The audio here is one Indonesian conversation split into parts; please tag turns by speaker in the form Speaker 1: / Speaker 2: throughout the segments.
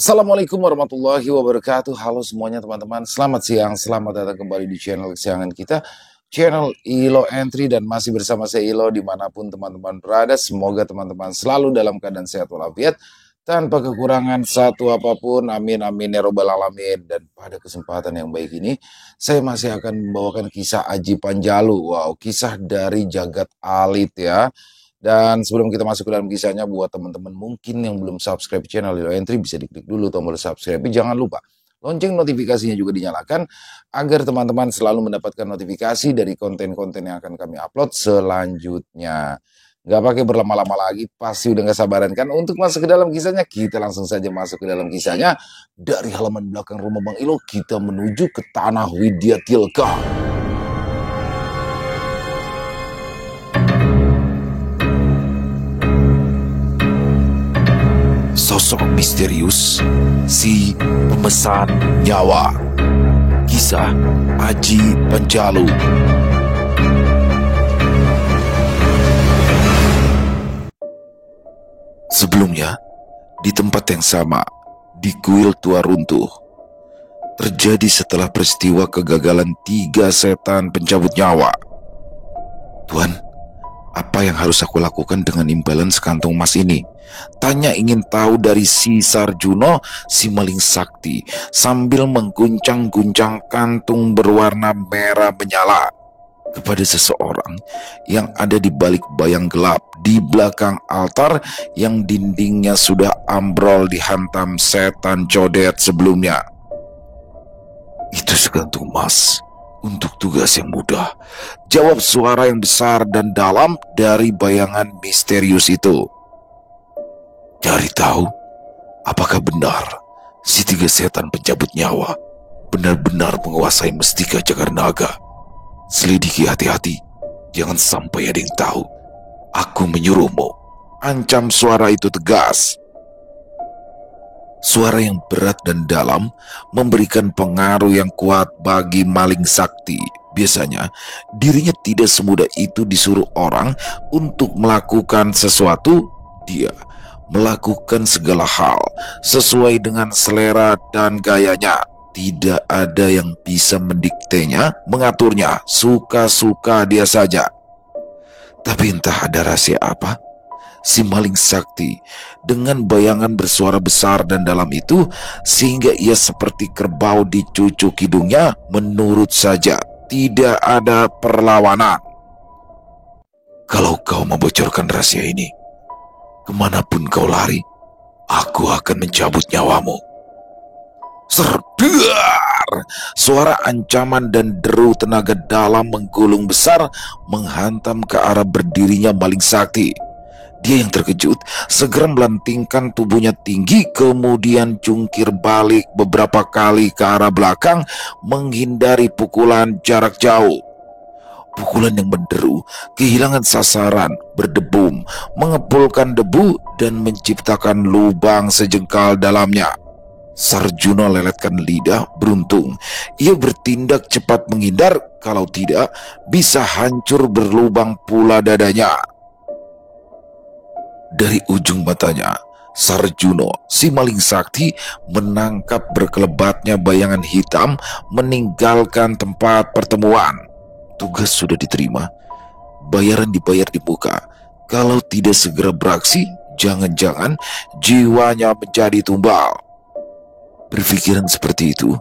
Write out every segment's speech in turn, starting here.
Speaker 1: Assalamualaikum warahmatullahi wabarakatuh. Halo semuanya teman-teman. Selamat siang. Selamat datang kembali di channel kesayangan kita, channel Ilo Entry, dan masih bersama saya Ilo dimanapun teman-teman berada. Semoga teman-teman selalu dalam keadaan sehat walafiat tanpa kekurangan satu apapun. Amin amin ya robbal alamin. Dan pada kesempatan yang baik ini saya masih akan membawakan kisah Aji Panjalu. Wow, kisah dari jagat alit ya. Dan sebelum kita masuk ke dalam kisahnya, buat teman-teman mungkin yang belum subscribe channel Ilo Entry, bisa diklik dulu tombol subscribe. Tapi jangan lupa lonceng notifikasinya juga dinyalakan agar teman-teman selalu mendapatkan notifikasi dari konten-konten yang akan kami upload selanjutnya. Gak pakai berlama-lama lagi, pasti udah gak sabaran kan untuk masuk ke dalam kisahnya. Kita langsung saja masuk ke dalam kisahnya. Dari halaman belakang rumah Bang Ilo, kita menuju ke tanah Widya Tilka. Sosok misterius, si pemesan nyawa. Kisah Aji Panjalu. Sebelumnya, di tempat yang sama, di kuil tua runtuh, terjadi setelah peristiwa kegagalan 3 setan pencabut nyawa. Tuan, apa yang harus aku lakukan dengan imbalan sekantung emas ini? Tanya ingin tahu dari si Sarjuno, si maling sakti, sambil mengguncang-guncang kantung berwarna merah menyala kepada seseorang yang ada di balik bayang gelap di belakang altar yang dindingnya sudah ambrol dihantam setan codet sebelumnya. Itu sekantung emas untuk tugas yang mudah, jawab suara yang besar dan dalam dari bayangan misterius itu. Cari tahu, apakah benar si 3 setan pencabut nyawa benar-benar menguasai Mestika Jagarnaga? Selidiki hati-hati, jangan sampai ada yang tahu. Aku menyuruhmu, ancam suara itu tegas. Suara yang berat dan dalam memberikan pengaruh yang kuat bagi maling sakti. Biasanya, dirinya tidak semudah itu disuruh orang untuk melakukan sesuatu. Dia melakukan segala hal sesuai dengan selera dan gayanya. Tidak ada yang bisa mendiktenya, mengaturnya, suka-suka dia saja. Tapi entah ada rahasia apa, si maling sakti dengan bayangan bersuara besar dan dalam itu, sehingga ia seperti kerbau dicucuk hidungnya, menurut saja, tidak ada perlawanan. Kalau kau membocorkan rahasia ini, kemanapun kau lari, aku akan mencabut nyawamu. Serdar! Suara ancaman dan deru tenaga dalam menggulung besar menghantam ke arah berdirinya maling sakti. Dia yang terkejut segera melantingkan tubuhnya tinggi, kemudian jungkir balik beberapa kali ke arah belakang menghindari pukulan jarak jauh. Pukulan yang menderu, kehilangan sasaran, berdebum, mengepulkan debu dan menciptakan lubang sejengkal dalamnya. Sarjuno leletkan lidah, beruntung ia bertindak cepat menghindar, kalau tidak bisa hancur berlubang pula dadanya. Dari ujung matanya, Sarjuno, si maling sakti, menangkap berkelebatnya bayangan hitam meninggalkan tempat pertemuan. Tugas sudah diterima, bayaran dibayar di muka. Kalau tidak segera beraksi, jangan-jangan jiwanya menjadi tumbal. Berpikiran seperti itu,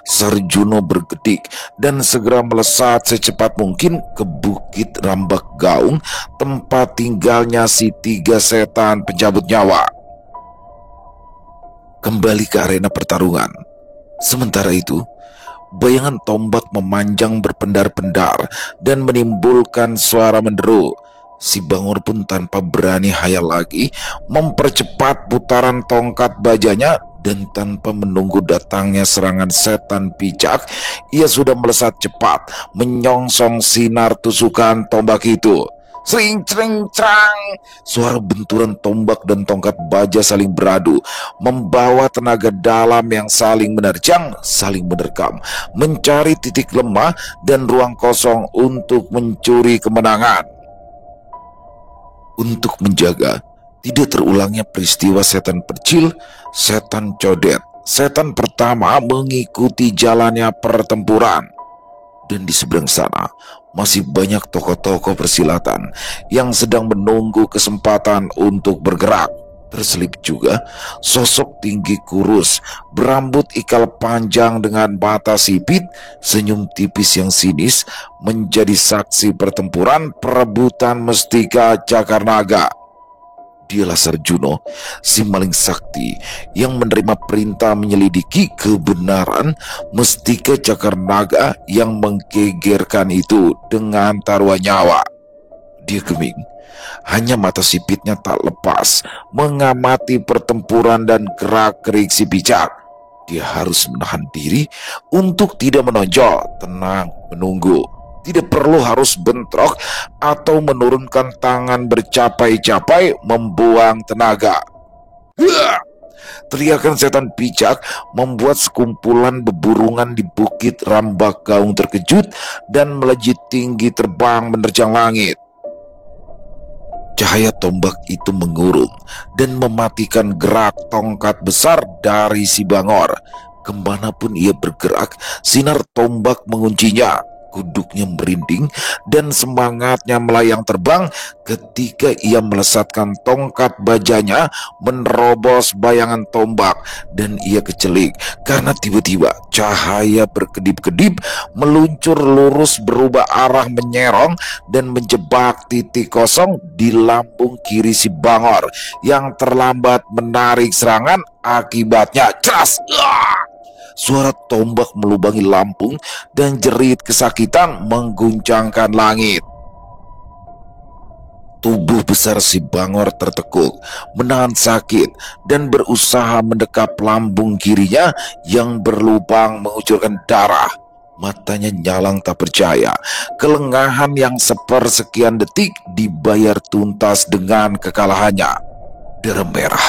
Speaker 1: Sarjuno bergedik dan segera melesat secepat mungkin ke Bukit Rambak Gaung, tempat tinggalnya si 3 setan pencabut nyawa. Kembali ke arena pertarungan. Sementara itu, bayangan tombak memanjang berpendar-pendar dan menimbulkan suara menderu. Si Bangor pun tanpa berani hayal lagi mempercepat putaran tongkat bajanya, dan tanpa menunggu datangnya serangan setan picak, ia sudah melesat cepat menyongsong sinar tusukan tombak itu. Sering cering cerang, suara benturan tombak dan tongkat baja saling beradu, membawa tenaga dalam yang saling menerjang, saling menerkam, mencari titik lemah dan ruang kosong untuk mencuri kemenangan. Untuk menjaga tidak terulangnya peristiwa setan percil, setan codet, setan pertama mengikuti jalannya pertempuran. Dan di seberang sana masih banyak tokoh-tokoh persilatan yang sedang menunggu kesempatan untuk bergerak. Terselip juga sosok tinggi kurus, berambut ikal panjang dengan mata sipit, senyum tipis yang sinis, menjadi saksi pertempuran perebutan Mestika Cakarnaga. Dialah Sarjuno, si maling sakti yang menerima perintah menyelidiki kebenaran Mestika Cakarnaga yang menggegerkan itu dengan taruhan nyawa. Dia geming, hanya mata sipitnya tak lepas mengamati pertempuran dan gerak-gerik si bijak. Dia harus menahan diri untuk tidak menonjol, tenang menunggu. Tidak perlu harus bentrok atau menurunkan tangan bercapai-capai membuang tenaga. Hah! Teriakan setan bijak membuat sekumpulan beburungan di bukit Rambak Gaung terkejut dan melejit tinggi terbang menerjang langit. Cahaya tombak itu mengurung dan mematikan gerak tongkat besar dari si Bangor. Kemanapun ia bergerak, sinar tombak menguncinya. Kuduknya merinding dan semangatnya melayang terbang ketika ia melesatkan tongkat bajanya menerobos bayangan tombak, dan ia kecelik karena tiba-tiba cahaya berkedip-kedip meluncur lurus berubah arah menyerong dan menjebak titik kosong di lambung kiri si Bangor yang terlambat menarik serangan. Akibatnya ceras. Suara tombak melubangi lampung dan jerit kesakitan mengguncangkan langit. Tubuh besar si Bangor tertekuk, menahan sakit dan berusaha mendekap lambung kirinya yang berlubang mengucurkan darah. Matanya nyalang tak percaya. Kelengahan yang sepersekian detik dibayar tuntas dengan kekalahannya. Darah merah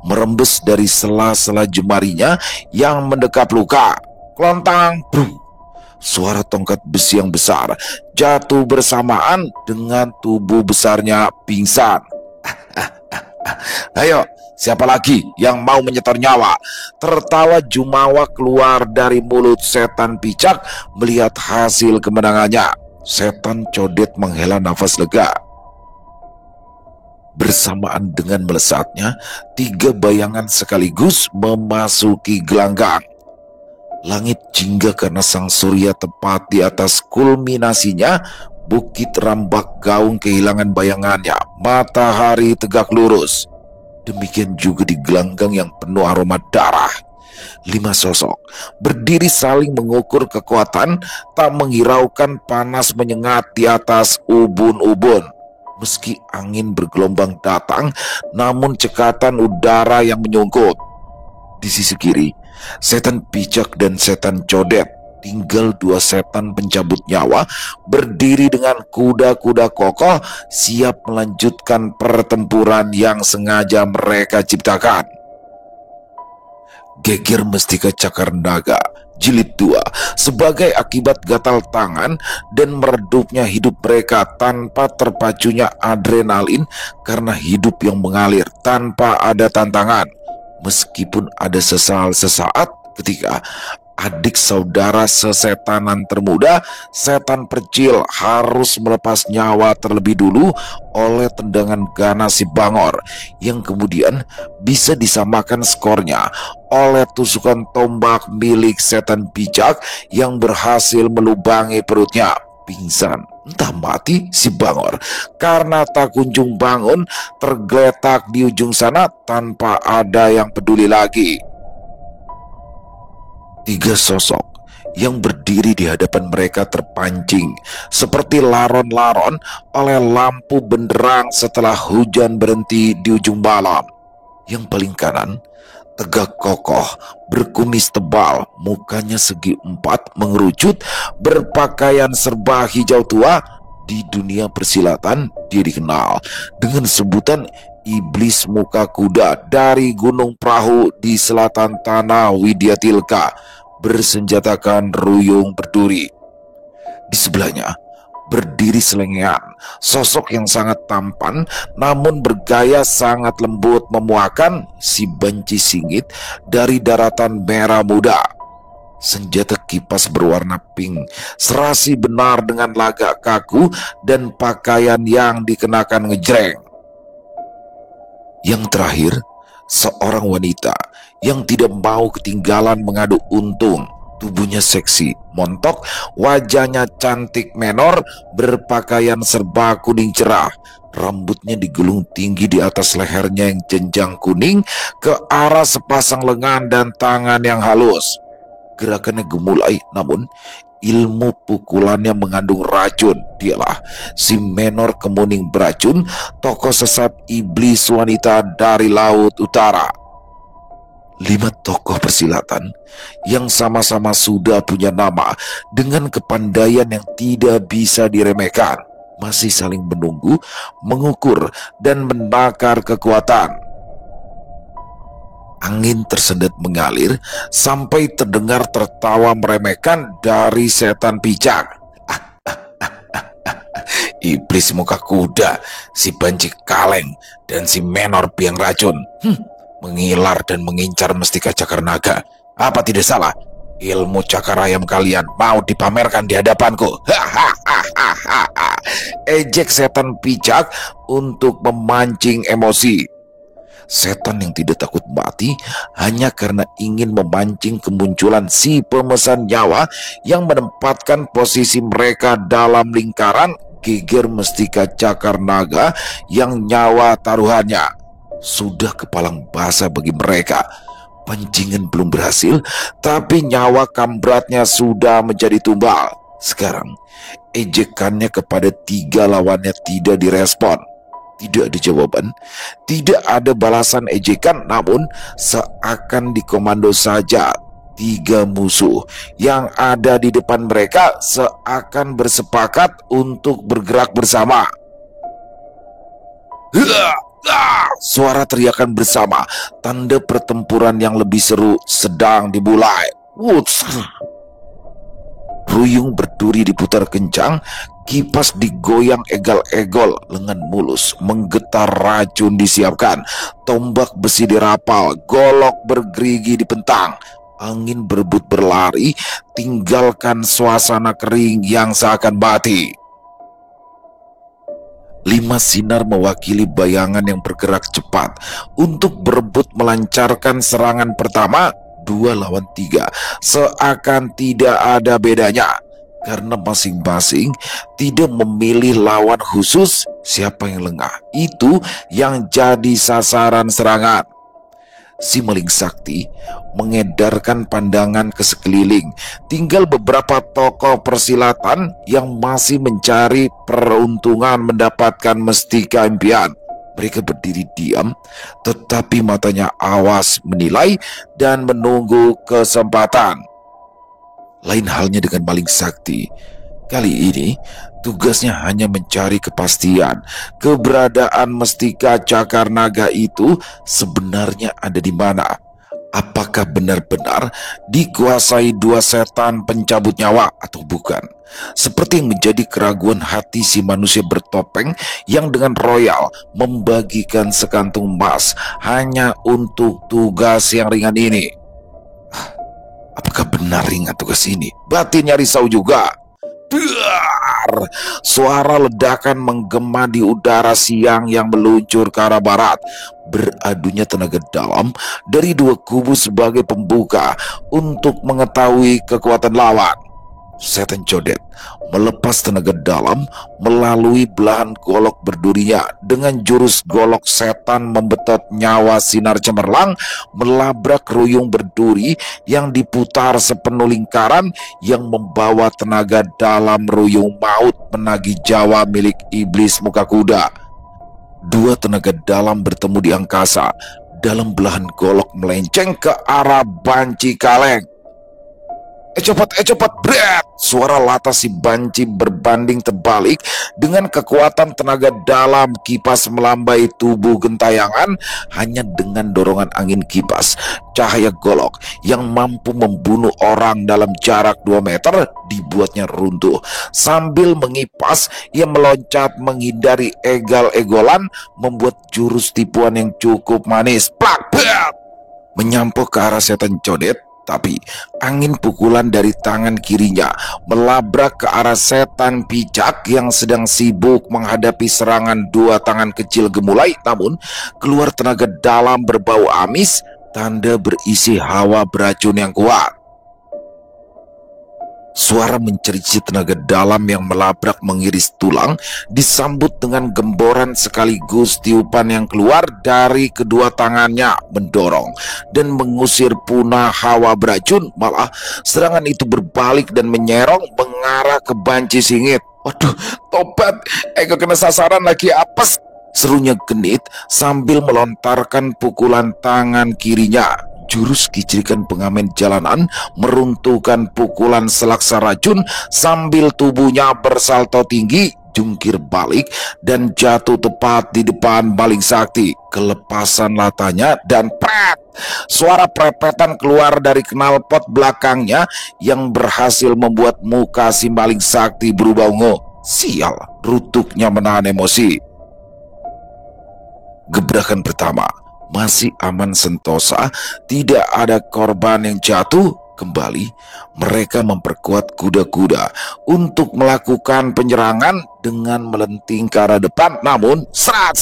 Speaker 1: merembes dari sela-sela jemarinya yang mendekap luka. Klontang, brum. Suara tongkat besi yang besar jatuh bersamaan dengan tubuh besarnya pingsan. Ayo, siapa lagi yang mau menyetor nyawa? Tertawa jumawa keluar dari mulut setan picak melihat hasil kemenangannya. Setan codet menghela nafas lega. Bersamaan dengan melesatnya, 3 bayangan sekaligus memasuki gelanggang. Langit jingga karena sang surya tepat di atas kulminasinya. Bukit Rambak Gaung kehilangan bayangannya. Matahari tegak lurus. Demikian juga di gelanggang yang penuh aroma darah. 5 sosok berdiri saling mengukur kekuatan, tak menghiraukan panas menyengat di atas ubun-ubun. Meski angin bergelombang datang, namun cekatan udara yang menyungkut. Di sisi kiri, setan picak dan setan codet. Tinggal 2 setan pencabut nyawa berdiri dengan kuda-kuda kokoh, siap melanjutkan pertempuran yang sengaja mereka ciptakan. Geger Mestika Cakarnaga Jilid 2 sebagai akibat gatal tangan dan meredupnya hidup mereka tanpa terpacunya adrenalin karena hidup yang mengalir tanpa ada tantangan. Meskipun ada sesal sesaat ketika adik saudara sesetanan termuda, setan percil, harus melepas nyawa terlebih dulu oleh tendangan ganas si Bangor yang kemudian bisa disamakan skornya oleh tusukan tombak milik setan bijak yang berhasil melubangi perutnya. Pingsan, entah mati si Bangor karena tak kunjung bangun, tergeletak di ujung sana tanpa ada yang peduli lagi. 3 sosok yang berdiri di hadapan mereka terpancing seperti laron-laron oleh lampu benderang setelah hujan berhenti di ujung malam. Yang paling kanan tegak kokoh, berkumis tebal, mukanya segi 4 mengerucut, berpakaian serba hijau tua. Di dunia persilatan dia dikenal dengan sebutan iblis muka kuda dari Gunung Perahu di selatan tanah Widyatilka, bersenjatakan ruyung berduri. Di sebelahnya berdiri selengean, sosok yang sangat tampan namun bergaya sangat lembut memuakan si Banci Singit dari daratan merah muda. Senjata kipas berwarna pink serasi benar dengan lagak kaku dan pakaian yang dikenakan ngejreng. Yang terakhir, seorang wanita yang tidak mau ketinggalan mengadu untung. Tubuhnya seksi, montok, wajahnya cantik menor, berpakaian serba kuning cerah. Rambutnya digulung tinggi di atas lehernya yang jenjang kuning ke arah sepasang lengan dan tangan yang halus. Gerakannya gemulai, namun ilmu pukulannya mengandung racun. Dialah si Menor Kemuning Beracun, tokoh sesat iblis wanita dari Laut Utara. 5 tokoh persilatan yang sama-sama sudah punya nama dengan kepandaian yang tidak bisa diremehkan, masih saling menunggu, mengukur, dan menakar kekuatan. Angin tersendat mengalir sampai terdengar tertawa meremehkan dari setan pijak. Iblis muka kuda, si Banci Kaleng, dan si Menor Biang Racun mengilar dan mengincar Mestika Cakar Naga. Apa tidak salah? Ilmu cakar ayam kalian mau dipamerkan di hadapanku. Ejek setan pijak untuk memancing emosi. Setan yang tidak takut mati hanya karena ingin memancing kemunculan si pemesan nyawa yang menempatkan posisi mereka dalam lingkaran geger Mestika Cakar Naga yang nyawa taruhannya. Sudah kepalang basah bagi mereka. Pancingan belum berhasil, tapi nyawa kambratnya sudah menjadi tumbal. Sekarang ejekannya kepada 3 lawannya tidak direspon. Tidak ada jawaban, tidak ada balasan ejekan, namun seakan dikomando saja. 3 musuh yang ada di depan mereka seakan bersepakat untuk bergerak bersama. Suara teriakan bersama, tanda pertempuran yang lebih seru sedang dimulai. Ruyung berduri diputar kencang, kipas digoyang egal-egol, lengan mulus menggetar, racun disiapkan, tombak besi dirapal, golok bergerigi dipentang, angin berebut berlari, tinggalkan suasana kering yang seakan mati. 5 sinar mewakili bayangan yang bergerak cepat untuk berebut melancarkan serangan pertama. 2 lawan 3 seakan tidak ada bedanya, karena masing-masing tidak memilih lawan khusus. Siapa yang lengah, itu yang jadi sasaran serangan. Si maling sakti mengedarkan pandangan ke sekeliling. Tinggal beberapa tokoh persilatan yang masih mencari peruntungan mendapatkan Mestika Impian. Mereka berdiri diam, tetapi matanya awas menilai dan menunggu kesempatan. Lain halnya dengan maling sakti. Kali ini tugasnya hanya mencari kepastian keberadaan Mestika Cakar Naga itu sebenarnya ada di mana. Apakah benar-benar dikuasai 2 setan pencabut nyawa atau bukan? Seperti yang menjadi keraguan hati si manusia bertopeng yang dengan royal membagikan sekantung emas hanya untuk tugas yang ringan ini. Apakah benar ringan tugas ini? Batinnya risau juga. Duar! Suara ledakan menggema di udara siang yang meluncur ke arah barat. Beradunya tenaga dalam dari 2 kubu sebagai pembuka untuk mengetahui kekuatan lawan. Setan codet melepas tenaga dalam melalui belahan golok berdurinya. Dengan jurus golok setan membetot nyawa sinar cemerlang, melabrak ruyung berduri yang diputar sepenuh lingkaran yang membawa tenaga dalam ruyung maut menagih Jawa milik iblis muka kuda. 2 tenaga dalam bertemu di angkasa. Dalam belahan golok melenceng ke arah Banci Kaleng. cepat, bret! Suara latah si banci berbanding terbalik dengan kekuatan tenaga dalam kipas melambai tubuh gentayangan hanya dengan dorongan angin kipas. Cahaya golok yang mampu membunuh orang dalam jarak 2 meter dibuatnya runtuh. Sambil mengipas, ia meloncat menghindari egal-egolan, membuat jurus tipuan yang cukup manis. Plak, bret! Menyampok ke arah setan codet. Tapi angin pukulan dari tangan kirinya melabrak ke arah setan picak yang sedang sibuk menghadapi serangan dua tangan kecil gemulai. Namun keluar tenaga dalam berbau amis, tanda berisi hawa beracun yang kuat. Suara mencerci tenaga dalam yang melabrak mengiris tulang disambut dengan gemboran sekaligus tiupan yang keluar dari kedua tangannya mendorong dan mengusir punah hawa beracun. Malah serangan itu berbalik dan menyerong mengarah ke banci singit. Waduh, tobat, Eko kena sasaran lagi, apes, serunya genit sambil melontarkan pukulan tangan kirinya. Jurus kicirikan pengamen jalanan meruntuhkan pukulan selaksa racun sambil tubuhnya bersalto tinggi, jungkir balik dan jatuh tepat di depan maling sakti. Kelepasan latahnya dan pret, suara prepetan keluar dari knalpot belakangnya yang berhasil membuat muka si maling sakti berubah ungu. Sial, rutuknya menahan emosi. Gebrakan pertama masih aman sentosa, tidak ada korban yang jatuh. Kembali mereka memperkuat kuda-kuda untuk melakukan penyerangan dengan melenting ke arah depan. Namun saat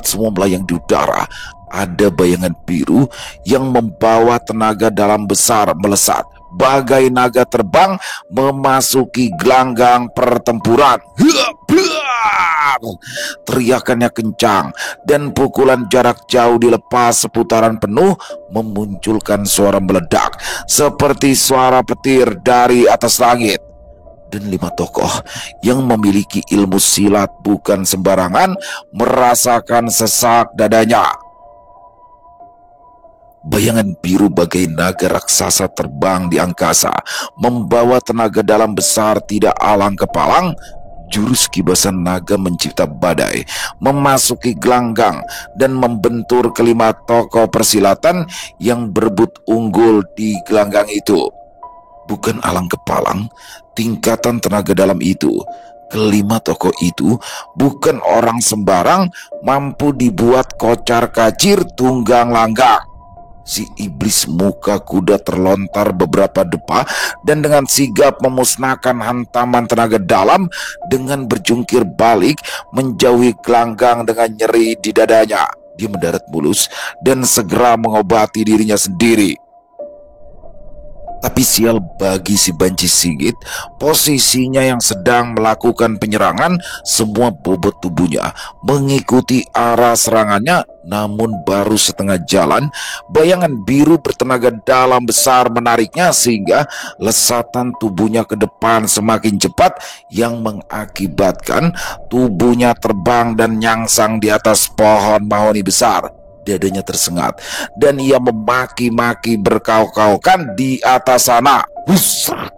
Speaker 1: semua melayang di udara, ada bayangan biru yang membawa tenaga dalam besar melesat bagai naga terbang memasuki gelanggang pertempuran. Teriakannya kencang dan pukulan jarak jauh dilepas seputaran penuh memunculkan suara meledak seperti suara petir dari atas langit. Dan 5 tokoh yang memiliki ilmu silat bukan sembarangan merasakan sesak dadanya. Bayangan biru bagai naga raksasa terbang di angkasa, membawa tenaga dalam besar tidak alang kepalang. Jurus kibasan naga mencipta badai memasuki gelanggang dan membentur kelima tokoh persilatan yang berebut unggul di gelanggang itu. Bukan alang kepalang tingkatan tenaga dalam itu. Kelima tokoh itu bukan orang sembarang, mampu dibuat kocar-kacir tunggang langgang. Si iblis muka kuda terlontar beberapa depa dan dengan sigap memusnahkan hantaman tenaga dalam dengan berjungkir balik menjauhi gelanggang dengan nyeri di dadanya. Dia mendarat mulus dan segera mengobati dirinya sendiri. Tapi sial bagi si banci singit, posisinya yang sedang melakukan penyerangan, semua bobot tubuhnya mengikuti arah serangannya. Namun baru setengah jalan, bayangan biru bertenaga dalam besar menariknya sehingga lesatan tubuhnya ke depan semakin cepat yang mengakibatkan tubuhnya terbang dan nyangsang di atas pohon mahoni besar. Dadanya tersengat dan ia memaki-maki berkauk-kaukan di atas sana. Husrak!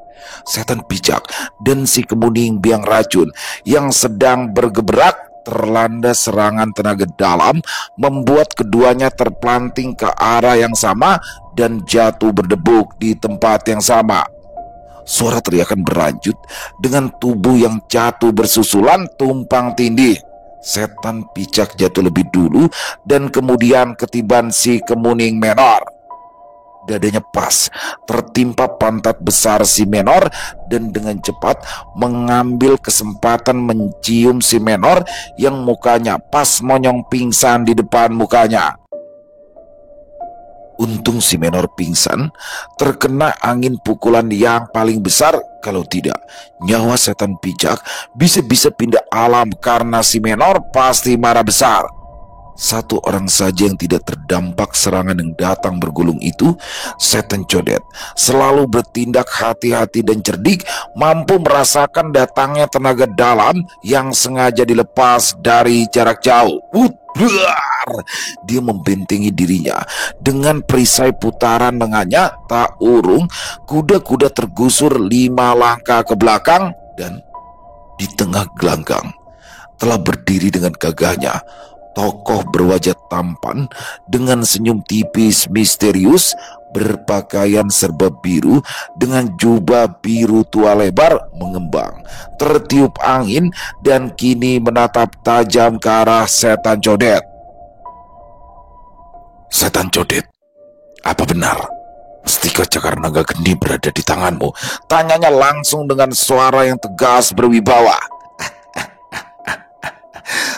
Speaker 1: Setan picak dan si kemuning biang racun yang sedang bergerak terlanda serangan tenaga dalam membuat keduanya terpelanting ke arah yang sama dan jatuh berdebuk di tempat yang sama. Suara teriakan berlanjut dengan tubuh yang jatuh bersusulan tumpang tindih. Setan picak jatuh lebih dulu dan kemudian ketiban si kemuning menor. Dadanya pas tertimpa pantat besar si menor dan dengan cepat mengambil kesempatan mencium si menor yang mukanya pas monyong pingsan di depan mukanya. Untung si menor pingsan terkena angin pukulan yang paling besar. Kalau tidak, nyawa setan picak bisa-bisa pindah alam karena si menor pasti marah besar. Satu orang saja yang tidak terdampak serangan yang datang bergulung itu, Setan Codet selalu bertindak hati-hati dan cerdik, mampu merasakan datangnya tenaga dalam yang sengaja dilepas dari jarak jauh. Dia membentengi dirinya dengan perisai putaran lengannya. Tak urung, kuda-kuda tergusur 5 langkah ke belakang, dan di tengah gelanggang telah berdiri dengan gagahnya tokoh berwajah tampan dengan senyum tipis misterius, berpakaian serba biru dengan jubah biru tua lebar mengembang, tertiup angin, dan kini menatap tajam ke arah Setan Codet. "Setan Codet, apa benar Mustika Cakar Naga Geni berada di tanganmu?" tanyanya langsung dengan suara yang tegas berwibawa.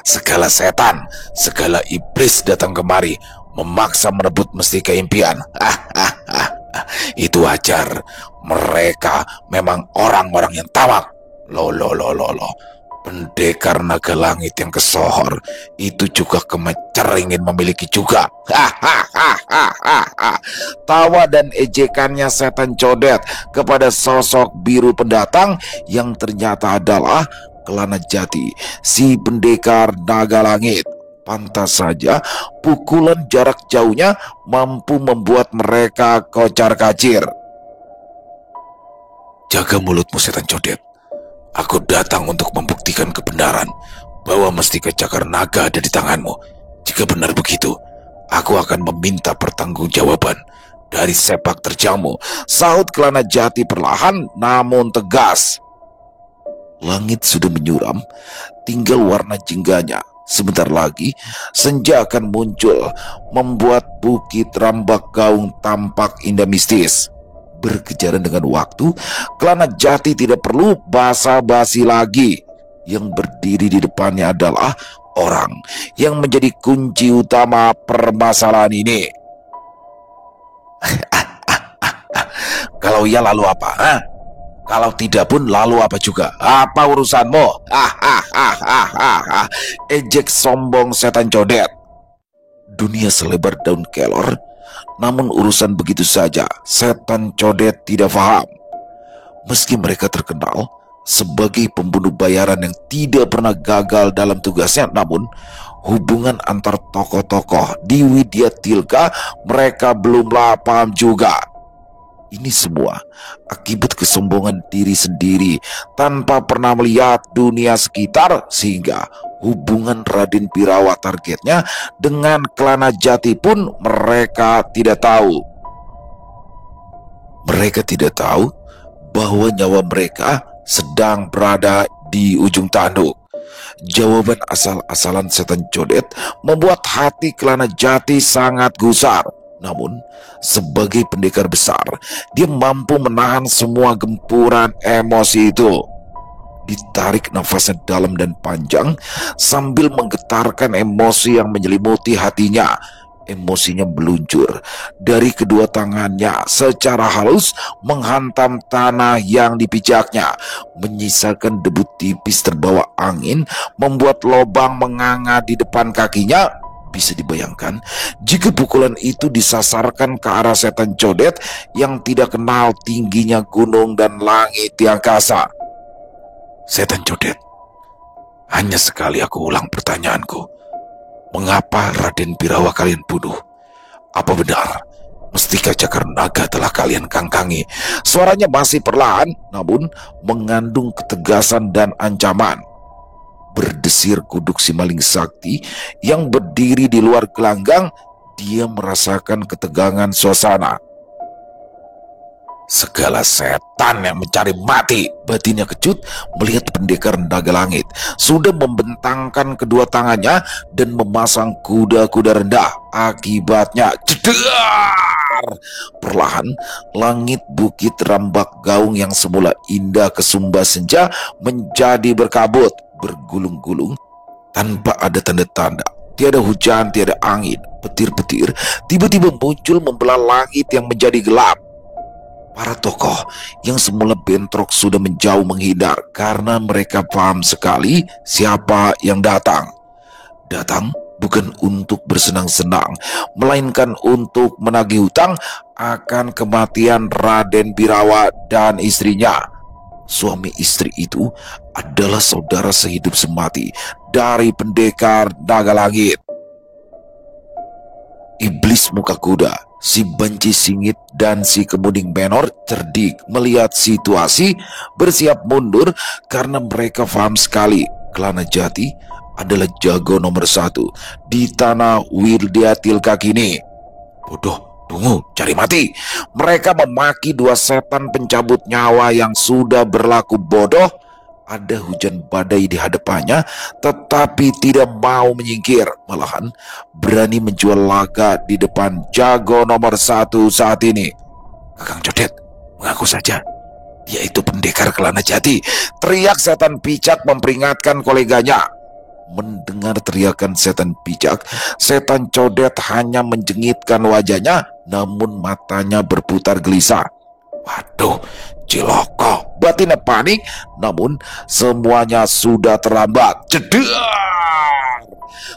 Speaker 1: "Segala setan, segala iblis datang kemari memaksa merebut mustika impian. Itu wajar. Mereka memang orang-orang yang tamak. Lo. Pendekar naga langit yang kesohor itu juga kemecer ingin memiliki juga." Tawa dan ejekannya Setan Codet kepada sosok biru pendatang yang ternyata adalah Kelana Jati, si pendekar naga langit. Pantas saja pukulan jarak jauhnya mampu membuat mereka kocar-kacir. "Jaga mulutmu, Setan Codet. Aku datang untuk membuktikan kebenaran bahwa Mustika Cakar Naga ada di tanganmu. Jika benar begitu, aku akan meminta pertanggungjawaban dari sepak terjangmu," sahut Kelana Jati perlahan namun tegas. Langit sudah menyuram, tinggal warna jengganya. Sebentar lagi senja akan muncul, membuat Bukit Rambak Gaung tampak indah mistis. Berkejaran dengan waktu, Kelana Jati tidak perlu basa-basi lagi. Yang berdiri di depannya adalah orang yang menjadi kunci utama permasalahan ini. "Kalau iya lalu apa? Kalau tidak pun lalu apa juga? Apa urusanmu?" ejek sombong Setan Codet. Dunia selebar daun kelor, namun urusan begitu saja Setan Codet tidak paham. Meski mereka terkenal sebagai pembunuh bayaran yang tidak pernah gagal dalam tugasnya, namun hubungan antar tokoh-tokoh di Widya Tilka mereka belumlah paham juga. Ini semua akibat kesombongan diri sendiri tanpa pernah melihat dunia sekitar, sehingga hubungan Raden Birawa targetnya dengan Kelana Jati pun mereka tidak tahu. Mereka tidak tahu bahwa nyawa mereka sedang berada di ujung tanduk. Jawaban asal-asalan Setan Codet membuat hati Kelana Jati sangat gusar. Namun, sebagai pendekar besar, dia mampu menahan semua gempuran emosi itu. Ditarik nafasnya dalam dan panjang sambil menggetarkan emosi yang menyelimuti hatinya. Emosinya meluncur dari kedua tangannya secara halus menghantam tanah yang dipijaknya, menyisakan debu tipis terbawa angin, membuat lubang menganga di depan kakinya. Bisa dibayangkan jika pukulan itu disasarkan ke arah Setan Codet yang tidak kenal tingginya gunung dan langit di angkasa. "Setan Codet, hanya sekali aku ulang pertanyaanku. Mengapa Raden Birawa kalian bunuh? Apa benar Mustika Cakar Naga telah kalian kangkangi?" Suaranya masih perlahan namun mengandung ketegasan dan ancaman. Berdesir kuduk si maling sakti yang berdiri di luar gelanggang. Dia merasakan ketegangan suasana. "Segala setan yang mencari mati," batinnya kecut melihat pendekar naga langit sudah membentangkan kedua tangannya dan memasang kuda-kuda rendah. Akibatnya jedar, perlahan langit Bukit Rambak Gaung yang semula indah kesumba senja menjadi berkabut, bergulung-gulung tanpa ada tanda-tanda. Tiada hujan, tiada angin. Petir-petir tiba-tiba muncul membelah langit yang menjadi gelap. Para tokoh yang semula bentrok sudah menjauh menghindar karena mereka paham sekali siapa yang datang. Datang bukan untuk bersenang-senang, melainkan untuk menagih hutang akan kematian Raden Birawa dan istrinya. Suami istri itu adalah saudara sehidup semati dari pendekar naga langit. Iblis muka kuda, si Banci Singit dan si Kemuning Menor cerdik melihat situasi, bersiap mundur karena mereka paham sekali Kelana Jati adalah jago nomor 1 di tanah Wirdyatilka kini. Bodoh, tunggu, cari mati. Mereka memaki dua setan pencabut nyawa yang sudah berlaku bodoh. Ada hujan badai di hadapannya, tetapi tidak mau menyingkir. Malahan berani menjual laga di depan jago nomor 1 saat ini. Kakang Codet, mengaku saja dia itu pendekar Kelana Jati, teriak setan picak memperingatkan koleganya. Mendengar teriakan setan picak, setan Codet hanya menjengitkan wajahnya, namun matanya berputar gelisah. Waduh, ciloko, batinnya panik, namun semuanya sudah terlambat. Jedar!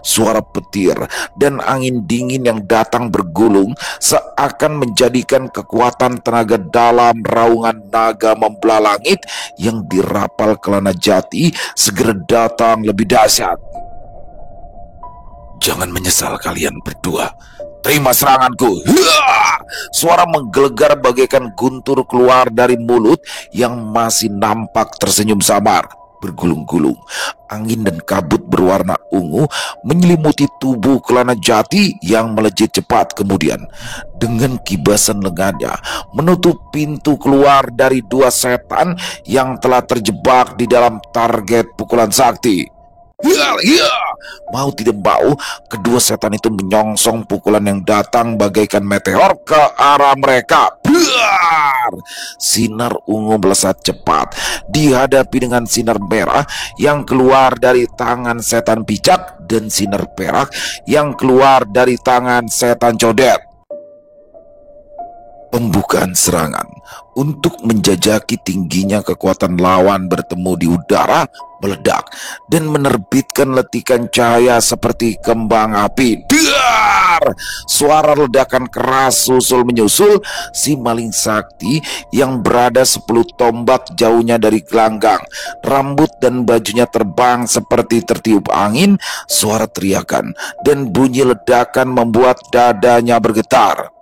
Speaker 1: Suara petir dan angin dingin yang datang bergulung seakan menjadikan kekuatan tenaga dalam raungan naga membelah langit yang dirapal Kelana Jati segera datang lebih dahsyat. Jangan menyesal kalian berdua. Terima seranganku. Hua! Suara menggelegar bagaikan guntur keluar dari mulut yang masih nampak tersenyum samar. Bergulung-gulung, angin dan kabut berwarna ungu menyelimuti tubuh Kelana Jati yang melejit cepat. Kemudian dengan kibasan lengannya menutup pintu keluar dari dua setan yang telah terjebak di dalam target pukulan sakti. Mau tidak mau, kedua setan itu menyongsong pukulan yang datang bagaikan meteor ke arah mereka. Buar! Sinar ungu melesat cepat dihadapi dengan sinar merah yang keluar dari tangan setan picak dan sinar perak yang keluar dari tangan setan Codet. Pembukaan serangan untuk menjajaki tingginya kekuatan lawan bertemu di udara meledak dan menerbitkan letikan cahaya seperti kembang api. Dar! Suara ledakan keras susul menyusul. Si maling sakti yang berada 10 tombak jauhnya dari gelanggang, rambut dan bajunya terbang seperti tertiup angin. Suara teriakan dan bunyi ledakan membuat dadanya bergetar.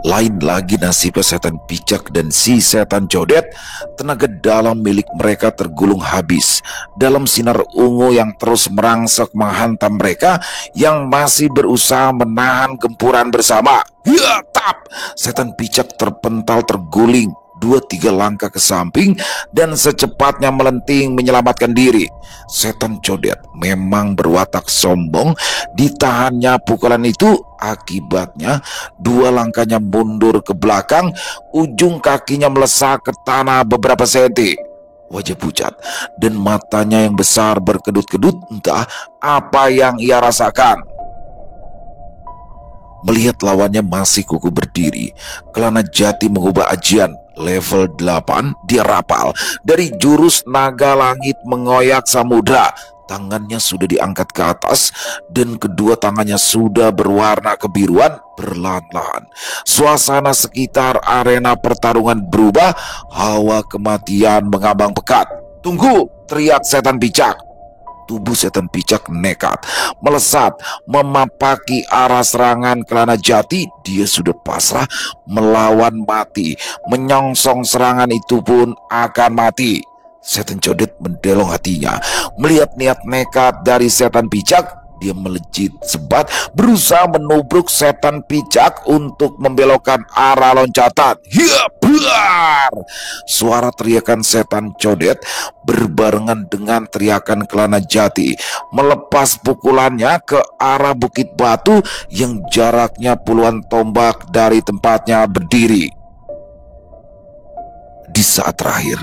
Speaker 1: Lain lagi nasib setan picak dan si setan Codet. Tenaga dalam milik mereka tergulung habis dalam sinar ungu yang terus merangsek menghantam mereka yang masih berusaha menahan gempuran bersama. Ya, tap! Setan picak terpental terguling 2-3 langkah ke samping dan secepatnya melenting menyelamatkan diri. Setan Codet memang berwatak sombong. Ditahannya pukulan itu, akibatnya 2 langkahnya mundur ke belakang, ujung kakinya melesak ke tanah beberapa senti. Wajah pucat dan matanya yang besar berkedut-kedut, entah apa yang ia rasakan. Melihat lawannya masih kukuh berdiri, Kelana Jati mengubah ajian. Level 8 dia rapal dari jurus naga langit mengoyak samudra. Tangannya sudah diangkat ke atas dan kedua tangannya sudah berwarna kebiruan. Perlahan-lahan suasana sekitar arena pertarungan berubah. Hawa kematian mengambang pekat. Tunggu, teriak setan picak. Tubuh setan picak nekat melesat memapaki arah serangan Kelana Jati. Dia sudah pasrah melawan mati, menyongsong serangan itu pun akan mati. Setan Codet mendelong hatinya melihat niat nekat dari setan picak. Dia melejit sebat berusaha menubruk setan picak untuk membelokkan arah loncatan. Ya, buar! Suara teriakan setan Codet berbarengan dengan teriakan Kelana Jati melepas pukulannya ke arah bukit batu yang jaraknya puluhan tombak dari tempatnya berdiri. Di saat terakhir,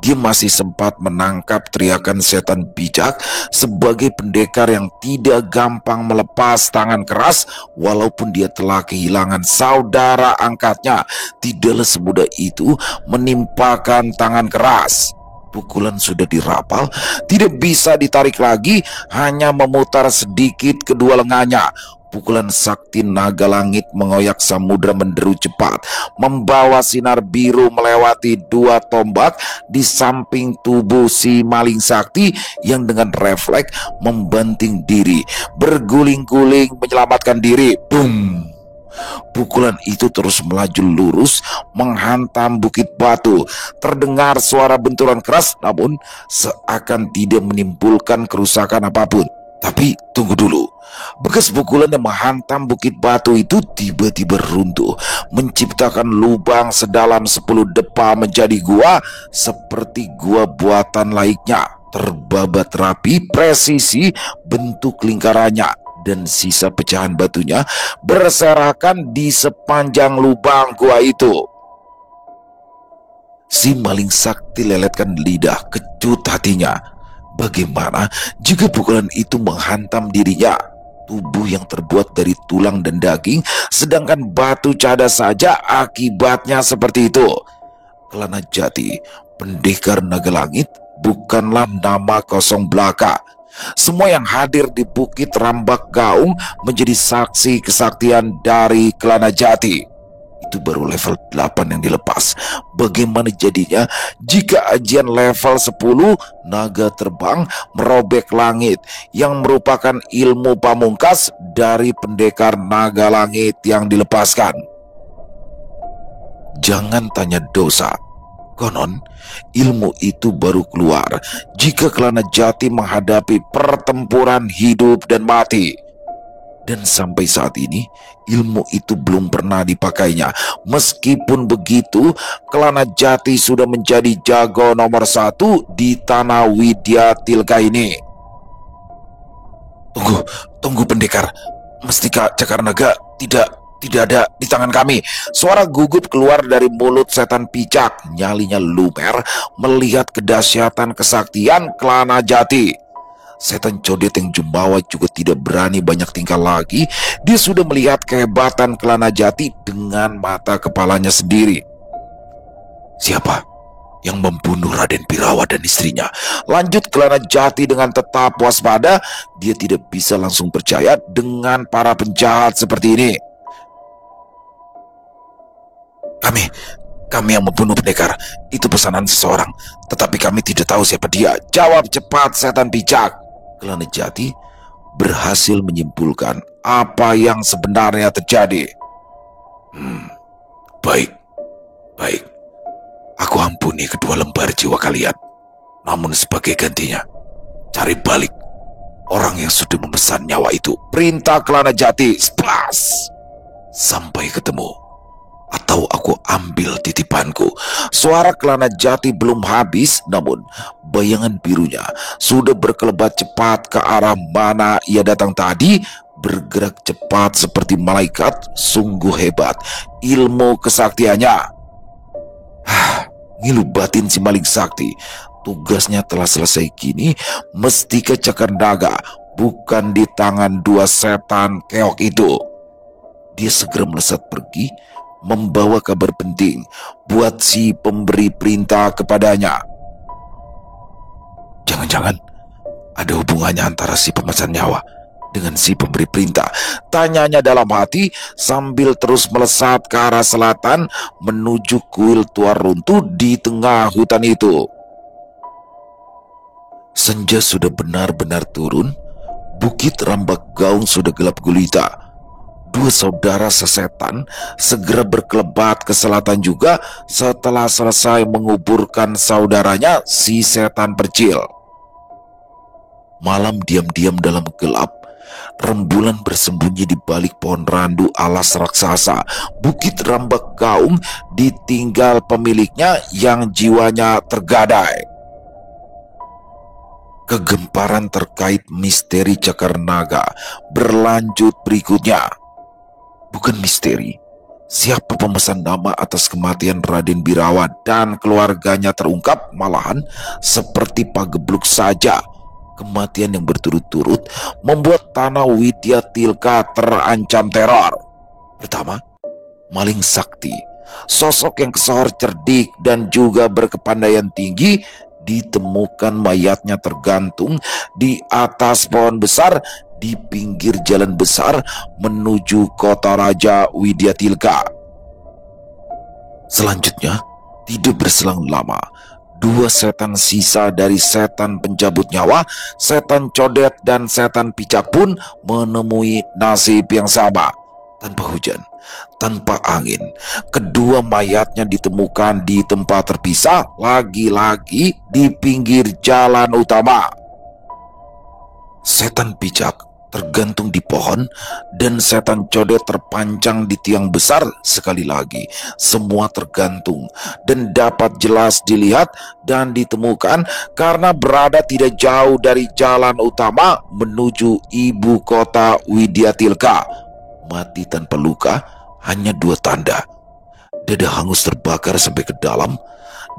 Speaker 1: dia masih sempat menangkap teriakan setan picak sebagai pendekar yang tidak gampang melepas tangan keras. Walaupun dia telah kehilangan saudara angkatnya, tidaklah semudah itu menimpakan tangan keras. Pukulan sudah dirapal, tidak bisa ditarik lagi, hanya memutar sedikit kedua lengannya. Pukulan sakti naga langit mengoyak samudra menderu cepat, membawa sinar biru melewati dua tombak di samping tubuh si maling sakti yang dengan refleks membanting diri, berguling-guling menyelamatkan diri. Boom! Pukulan itu terus melaju lurus menghantam bukit batu. Terdengar suara benturan keras, namun seakan tidak menimbulkan kerusakan apapun. Tapi tunggu dulu, bekas pukulan yang menghantam bukit batu itu tiba-tiba runtuh, menciptakan lubang sedalam 10 depa menjadi gua seperti gua buatan laiknya. Terbabat rapi, presisi bentuk lingkarannya, dan sisa pecahan batunya berserakan di sepanjang lubang gua itu. Si maling sakti leletkan lidah, kecut hatinya. Bagaimana jika pukulan itu menghantam dirinya? Tubuh yang terbuat dari tulang dan daging, sedangkan batu cadas saja akibatnya seperti itu. Kelana Jati, pendekar naga langit, bukanlah nama kosong belaka. Semua yang hadir di Bukit Rambak Gaung menjadi saksi kesaktian dari Kelana Jati. Itu baru level 8 yang dilepas. Bagaimana jadinya jika ajian level 10 naga terbang merobek langit, yang merupakan ilmu pamungkas dari pendekar naga langit yang dilepaskan? Jangan tanya dosa. Konon, ilmu itu baru keluar jika Kelana Jati menghadapi pertempuran hidup dan mati. Dan sampai saat ini, ilmu itu belum pernah dipakainya. Meskipun begitu, Kelana Jati sudah menjadi jago nomor 1 di tanah Widya Tilka ini. Tunggu pendekar. Mestika Cakar Naga tidak ada di tangan kami. Suara gugup keluar dari mulut setan picak. Nyalinya lumer melihat kedahsyatan kesaktian Kelana Jati. Setan codet yang jumbawa juga tidak berani banyak tingkah lagi. Dia sudah melihat kehebatan Kelana Jati dengan mata kepalanya sendiri. Siapa yang membunuh Raden Birawa dan istrinya? Lanjut Kelana Jati dengan tetap waspada. Dia tidak bisa langsung percaya dengan para penjahat seperti ini. Kami yang membunuh pendekar. Itu pesanan seseorang, tetapi kami tidak tahu siapa dia. Jawab cepat, setan picak. Kelana Jati berhasil menyimpulkan apa yang sebenarnya terjadi. Baik. Aku ampuni kedua lembar jiwa kalian. Namun sebagai gantinya, cari balik orang yang sudah memesan nyawa itu. Perintah Kelana Jati. Splash! Sampai ketemu, atau aku ambil titipanku. Suara Kelana Jati belum habis, namun bayangan birunya sudah berkelebat cepat ke arah mana ia datang tadi, bergerak cepat seperti malaikat. Sungguh hebat ilmu kesaktiannya. Ngilu batin si maling sakti. Tugasnya telah selesai kini. Mestika Cakar Naga bukan di tangan dua setan keok itu. Dia segera melesat pergi, membawa kabar penting buat si pemberi perintah kepadanya. Jangan-jangan ada hubungannya antara si pemesan nyawa dengan si pemberi perintah, tanyanya dalam hati sambil terus melesat ke arah selatan menuju kuil tua runtuh di tengah hutan itu. Senja sudah benar-benar turun. Bukit Rambak Gaung sudah gelap gulita. Dua saudara sesetan segera berkelebat ke selatan juga setelah selesai menguburkan saudaranya si setan percil. Malam diam-diam dalam gelap. Rembulan bersembunyi di balik pohon randu alas raksasa. Bukit Rambak Gaung ditinggal pemiliknya yang jiwanya tergadai. Kegemparan terkait misteri Cakar Naga berlanjut berikutnya. Bukan misteri, siapa pemesan nama atas kematian Raden Birawa dan keluarganya terungkap, malahan seperti pagebluk saja. Kematian yang berturut-turut membuat tanah Widya Tilka terancam teror. Pertama, maling sakti, sosok yang kesohor cerdik dan juga berkepandaian tinggi. ditemukan mayatnya tergantung di atas pohon besar di pinggir jalan besar menuju kota Raja Widyatilka. Selanjutnya, tidak berselang lama, dua setan sisa dari setan pencabut nyawa, setan codet dan setan picak pun menemui nasib yang sama. Tanpa hujan, tanpa angin, kedua mayatnya ditemukan di tempat terpisah, lagi-lagi di pinggir jalan utama. Setan picak tergantung di pohon dan setan codet terpancang di tiang besar. Sekali lagi, semua tergantung dan dapat jelas dilihat dan ditemukan karena berada tidak jauh dari jalan utama menuju ibu kota Widyatilka. Mati tanpa luka, hanya dua tanda. Dada hangus terbakar sampai ke dalam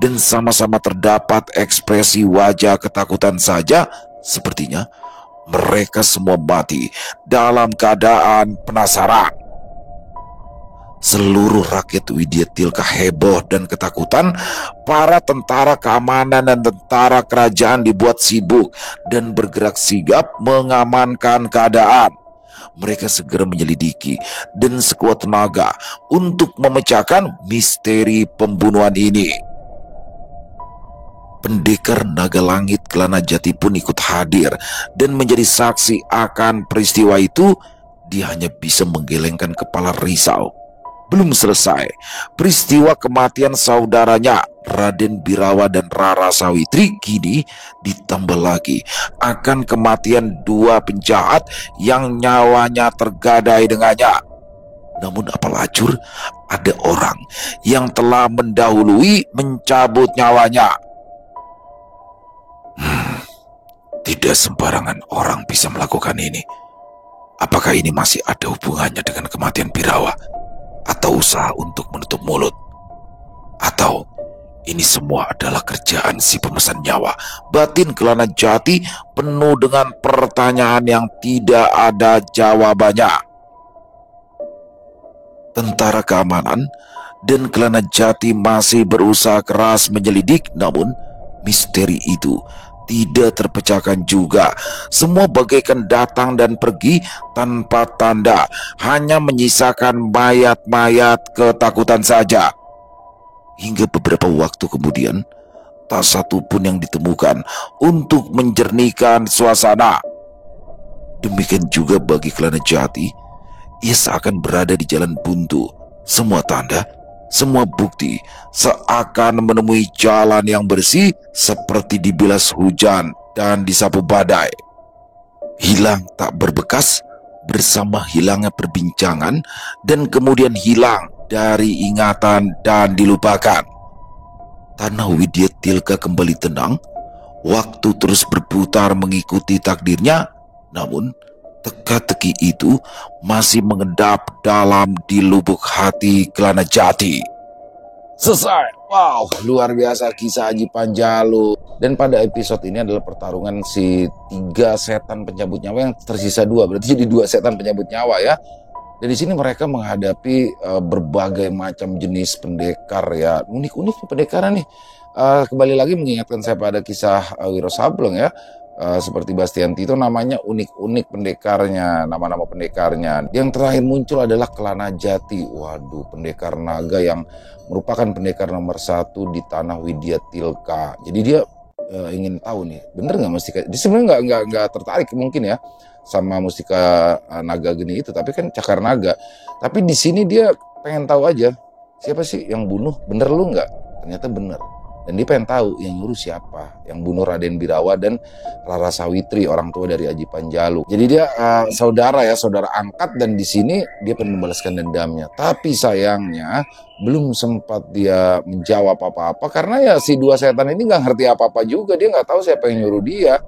Speaker 1: dan sama-sama terdapat ekspresi wajah ketakutan saja. Sepertinya mereka semua mati dalam keadaan penasaran. Seluruh rakyat Widyatilka heboh dan ketakutan. Para tentara keamanan dan tentara kerajaan dibuat sibuk dan bergerak sigap mengamankan keadaan. Mereka segera menyelidiki dan sekuat tenaga untuk memecahkan misteri pembunuhan ini. Pendekar Naga Langit Kelana Jati pun ikut hadir dan menjadi saksi akan peristiwa itu. Dia hanya bisa menggelengkan kepala risau. Belum selesai, peristiwa kematian saudaranya Raden Birawa dan Rara Sawitri kini ditambah lagi akan kematian dua penjahat yang nyawanya tergadai dengannya. Namun apalacur, ada orang yang telah mendahului mencabut nyawanya. Tidak sembarangan orang bisa melakukan ini. Apakah ini masih ada hubungannya dengan kematian Birawa? Atau usaha untuk menutup mulut? Atau ini semua adalah kerjaan si pemesan nyawa? Batin Kelana Jati penuh dengan pertanyaan yang tidak ada jawabannya. Tentara keamanan dan Kelana Jati masih berusaha keras menyelidik, namun misteri itu tidak terpecahkan juga. Semua bagaikan datang dan pergi tanpa tanda, hanya menyisakan mayat-mayat ketakutan saja. Hingga beberapa waktu kemudian, tak satu pun yang ditemukan untuk menjernihkan suasana. Demikian juga bagi Kelana Jati, ia seakan berada di jalan buntu. Semua tanda, semua bukti seakan menemui jalan yang bersih seperti dibilas hujan dan disapu badai. Hilang tak berbekas bersama hilangnya perbincangan dan kemudian hilang dari ingatan dan dilupakan. Tanah Widyatilka kembali tenang. Waktu terus berputar mengikuti takdirnya, namun teka-teki itu masih mengendap dalam di lubuk hati Kelana Jati. Selesai. Wow, luar biasa kisah Aji Panjalu. Dan pada episode ini adalah pertarungan si 3 setan pencabut nyawa yang tersisa 2. Berarti jadi 2 setan pencabut nyawa ya. Dan di sini mereka menghadapi berbagai macam jenis pendekar ya. Unik-unik pendekaran nih. Kembali lagi mengingatkan saya pada kisah Wiro Sableng ya. Seperti Bastian Tito, namanya unik-unik pendekarnya, nama-nama pendekarnya. Yang terakhir muncul adalah Kelana Jati. Waduh, pendekar naga yang merupakan pendekar nomor 1 di tanah Widyatilka. Jadi dia ingin tahu nih, bener nggak Mustika? Dia sebenarnya nggak tertarik mungkin ya sama Mustika Naga Geni itu, tapi kan cakar naga. Tapi di sini dia pengen tahu aja, siapa sih yang bunuh? Bener lu nggak? Ternyata bener. Dan dia pengen tahu yang nyuruh siapa, yang bunuh Raden Birawa dan Rara Sawitri, orang tua dari Aji Panjalu. Jadi dia saudara angkat, dan di sini dia pengen membalaskan dendamnya. Tapi sayangnya belum sempat dia menjawab apa-apa karena ya si 2 setan ini nggak ngerti apa-apa juga. Dia nggak tahu siapa yang nyuruh dia.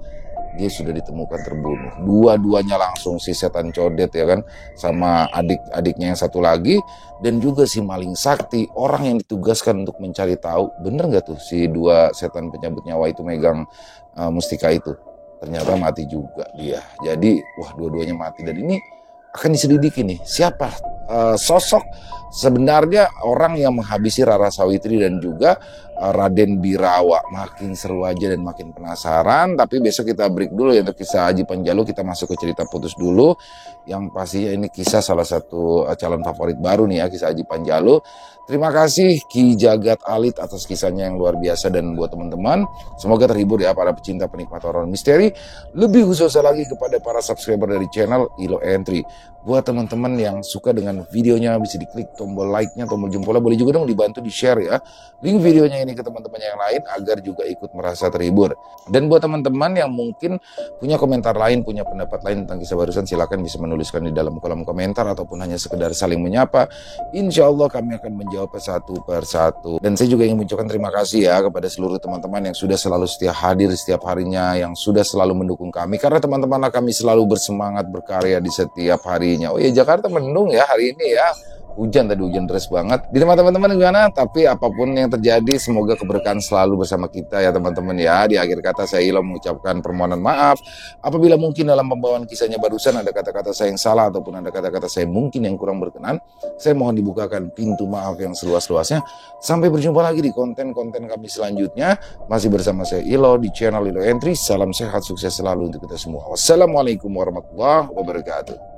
Speaker 1: Dia sudah ditemukan terbunuh. Dua-duanya langsung, si setan codet ya kan, sama adik-adiknya yang satu lagi, dan juga si maling sakti, orang yang ditugaskan untuk mencari tahu bener nggak tuh si 2 setan penyambut nyawa itu megang mustika itu. Ternyata mati juga dia. Jadi wah, dua-duanya mati, dan ini akan diselidiki nih siapa sosok sebenarnya orang yang menghabisi Rara Sawitri dan juga Raden Birawa. Makin seru aja dan makin penasaran. Tapi besok kita break dulu ya untuk kisah Aji Panjalu. Kita masuk ke cerita putus dulu. Yang pastinya ini kisah salah satu calon favorit baru nih ya, kisah Aji Panjalu. Terima kasih Ki Jagat Alit atas kisahnya yang luar biasa, dan buat teman-teman semoga terhibur ya para pecinta penikmat horor misteri. Lebih khususnya lagi kepada para subscriber dari channel Ilo Entry. Buat teman-teman yang suka dengan videonya bisa diklik tombol like-nya, tombol jempolnya, boleh juga dong dibantu di-share ya link videonya ini ke teman-teman yang lain agar juga ikut merasa terhibur. Dan buat teman-teman yang mungkin punya komentar lain, punya pendapat lain tentang kisah barusan, silakan bisa menuliskan di dalam kolom komentar ataupun hanya sekedar saling menyapa. Insya Allah kami akan menjawab satu persatu. Dan saya juga ingin mengucapkan terima kasih ya kepada seluruh teman-teman yang sudah selalu setia hadir setiap harinya, yang sudah selalu mendukung kami, karena teman-teman kami selalu bersemangat berkarya di setiap harinya. Oh ya, Jakarta mendung ya hari ini ya. Hujan tadi, hujan deras banget. Di tempat teman-teman gimana? Tapi apapun yang terjadi, semoga keberkahan selalu bersama kita ya teman-teman ya. Di akhir kata saya Ilo mengucapkan permohonan maaf apabila mungkin dalam pembawaan kisahnya barusan ada kata-kata saya yang salah ataupun ada kata-kata saya mungkin yang kurang berkenan. Saya mohon dibukakan pintu maaf yang seluas-luasnya. Sampai berjumpa lagi di konten-konten kami selanjutnya. Masih bersama saya Ilo di channel Ilo Entry. Salam sehat, sukses selalu untuk kita semua. Wassalamualaikum warahmatullahi wabarakatuh.